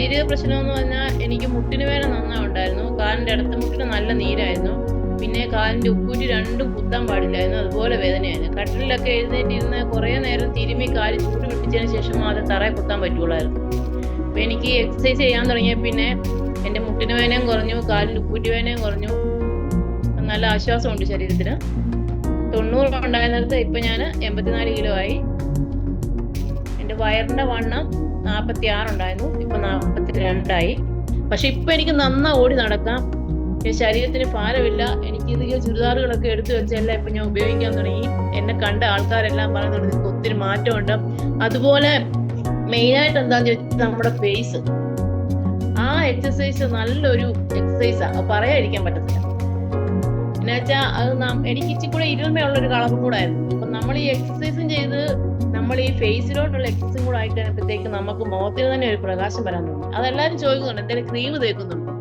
ശാരീരിക പ്രശ്നം എന്ന് പറഞ്ഞാൽ എനിക്ക് മുട്ടിന് വേദന നന്നായി ഉണ്ടായിരുന്നു. കാലിന്റെ അടുത്ത മുട്ടിന് നല്ല നീരായിരുന്നു. പിന്നെ കാലിന്റെ ഉപ്പൂറ്റി രണ്ടും കുത്താൻ പാടില്ലായിരുന്നു. അതുപോലെ വേദനയായിരുന്നു. കട്ടിലൊക്കെ എഴുന്നേറ്റിരുന്ന് കുറേ നേരം തിരുമ്മി കാല് ചൂട് പിടിപ്പിച്ചതിന് ശേഷം മാത്രമേ തറയിൽ കുത്താൻ പറ്റുള്ളായിരുന്നു. അപ്പൊ എനിക്ക് എക്സസൈസ് ചെയ്യാൻ തുടങ്ങിയ പിന്നെ എന്റെ മുട്ടിന് വേദനയും കുറഞ്ഞു, കാലിന്റെ ഉപ്പൂറ്റി വേദനയും കുറഞ്ഞു. നല്ല ആശ്വാസമുണ്ട് ശരീരത്തിന്. 90 ഉണ്ടായിരുന്നിടത്ത് ഇപ്പൊ ഞാൻ 84 കിലോ ആയി. എന്റെ വയറിന്റെ വണ്ണം 46 ഉണ്ടായിരുന്നു, ഇപ്പൊ 42 ആയി. പക്ഷെ ഇപ്പൊ എനിക്ക് നന്നാ ഓടി നടക്കാം. ശരീരത്തിന് ഭാരമില്ല. എനിക്ക് ഇതൊക്കെ ചുരിദാറുകളൊക്കെ എടുത്തു വെച്ചെല്ലാം ഇപ്പൊ ഞാൻ ഉപയോഗിക്കാൻ തുടങ്ങി. എന്നെ കണ്ട ആൾക്കാരെല്ലാം പറയുന്നുണ്ട് നിങ്ങൾക്ക് ഒത്തിരി മാറ്റമുണ്ട്. അതുപോലെ മെയിനായിട്ട് എന്താന്ന് ചോദിച്ചാൽ നമ്മുടെ ഫേസ്, ആ എക്സസൈസ് നല്ലൊരു എക്സസൈസാ, പറയാതിരിക്കാൻ പറ്റത്തില്ല. എന്നുവെച്ചാൽ അത് എനിക്ക് ഇച്ചിരി കൂടെ ഇരുമയുള്ളൊരു കളറും കൂടെ ആയിരുന്നു. അപ്പൊ നമ്മൾ ഈ എക്സസൈസും ചെയ്ത് നമ്മൾ ഈ ഫേസിലോട്ടുള്ള എക്സസൈസും കൂടെ ആയി കഴിയുമ്പോഴത്തേക്ക് നമുക്ക് മുഖത്തിന് തന്നെ ഒരു പ്രകാശം വരാൻ തുടങ്ങി. അതെല്ലാരും ചോദിക്കുന്നുണ്ട് എന്തെങ്കിലും ക്രീം തേക്കുന്നുണ്ടോ.